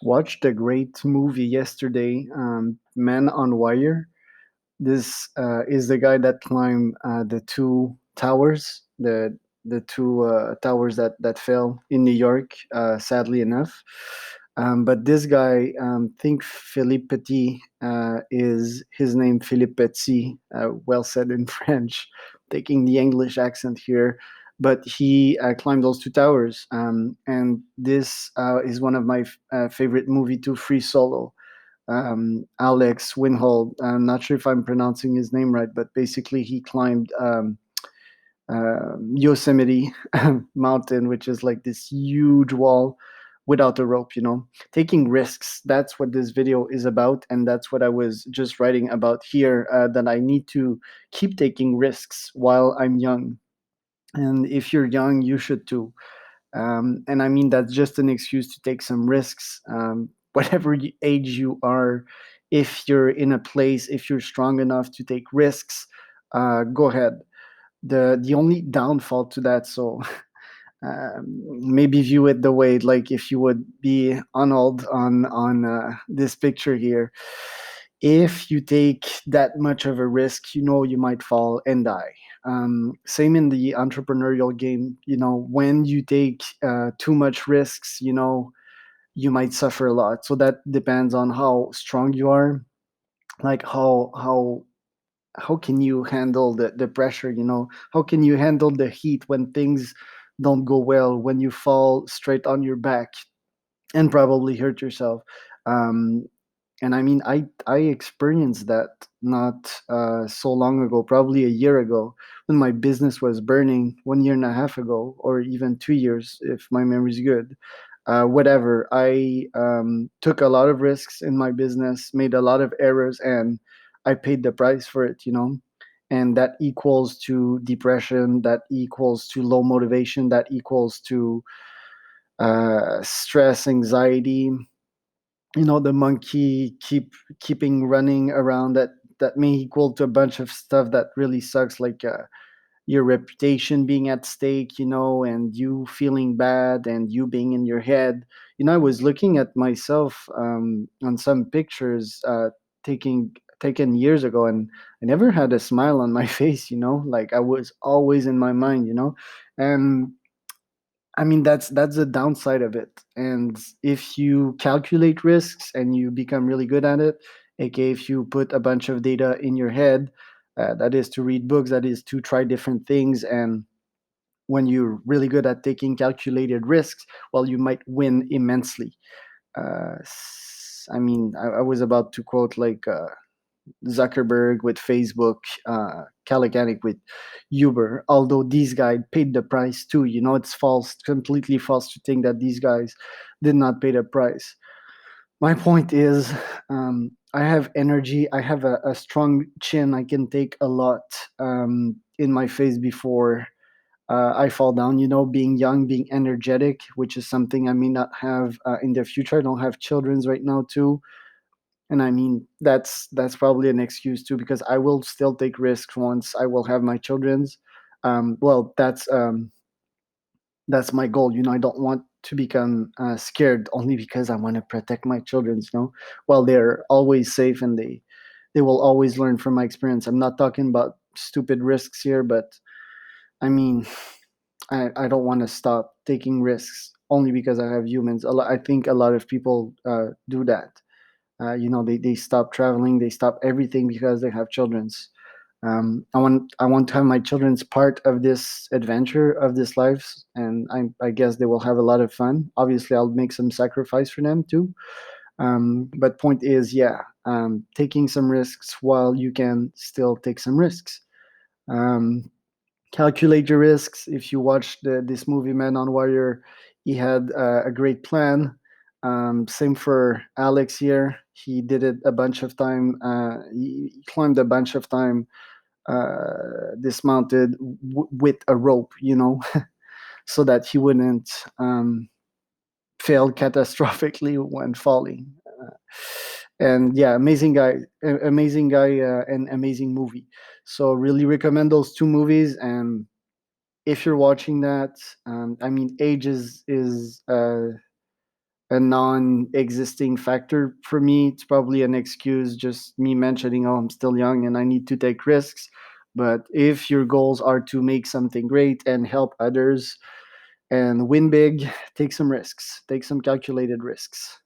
watched a great movie yesterday, Man on Wire. This is the guy that climbed the two towers, the two towers that fell in New York, sadly enough. But this guy, think Philippe Petit is his name, Philippe Petit, well said in French, taking the English accent here. But he climbed those two towers, and this is one of my favorite movie too, Free Solo. Alex Winhold. I'm not sure if I'm pronouncing his name right, but basically he climbed Yosemite Mountain, which is like this huge wall without a rope, taking risks. That's what this video is about. And that's what I was just writing about here, that I need to keep taking risks while I'm young. And if you're young, you should too. And I mean, that's just an excuse to take some risks. Whatever age you are, if you're in a place, if you're strong enough to take risks, go ahead. The only downfall to that, so maybe view it the way, like if you would be Arnold on this picture here. If you take that much of a risk, you might fall and die. Same in the entrepreneurial game. When you take too much risks, you might suffer a lot. So that depends on how strong you are, like how can you handle the pressure, how can you handle the heat when things don't go well, when you fall straight on your back and probably hurt yourself. um, and I mean, I experienced that not so long ago, probably a year ago, when my business was burning, 1 year and a half ago, or even 2 years if my memory's good. Whatever, I took a lot of risks in my business, made a lot of errors, and I paid the price for it, and that equals to depression, that equals to low motivation, that equals to stress, anxiety, the monkey keeping running around, that may equal to a bunch of stuff that really sucks, like your reputation being at stake, and you feeling bad and you being in your head. I was looking at myself on some pictures taken years ago, and I never had a smile on my face, like I was always in my mind, and I mean, that's the downside of it. And if you calculate risks and you become really good at it, aka if you put a bunch of data in your head, that is to read books, that is to try different things, and when you're really good at taking calculated risks, well, you might win immensely. I mean, I was about to quote like Zuckerberg with Facebook, Kalakanik with Uber. Although these guys paid the price too, it's false, completely false to think that these guys did not pay the price. My point is, I have energy. I have a strong chin. I can take a lot in my face before I fall down. Being young, being energetic, which is something I may not have in the future. I don't have children's right now too, and I mean, that's probably an excuse too, because I will still take risks once I will have my children's. Well, that's my goal. I don't want to become scared only because I want to protect my children's. Well, they're always safe, and they will always learn from my experience. I'm not talking about stupid risks here, but I mean, I don't want to stop taking risks only because I have humans. I think a lot of people do that. They stop traveling, they stop everything because they have children's. I want to have my children's part of this adventure of this life, and I guess they will have a lot of fun. Obviously, I'll make some sacrifice for them too. But point is, yeah, taking some risks while you can still take some risks. Um, Calculate your risks. If you watch this movie Man on Wire, he had a great plan. Same for Alex here. He did it a bunch of time. He climbed a bunch of time, dismounted with a rope, so that he wouldn't fail catastrophically when falling. And yeah, amazing guy, and amazing movie. So really recommend those two movies. And if you're watching that, I mean, age is a non-existing factor for me. It's probably an excuse, just me mentioning, oh, I'm still young and I need to take risks. But if your goals are to make something great and help others and win big, take some risks, take some calculated risks.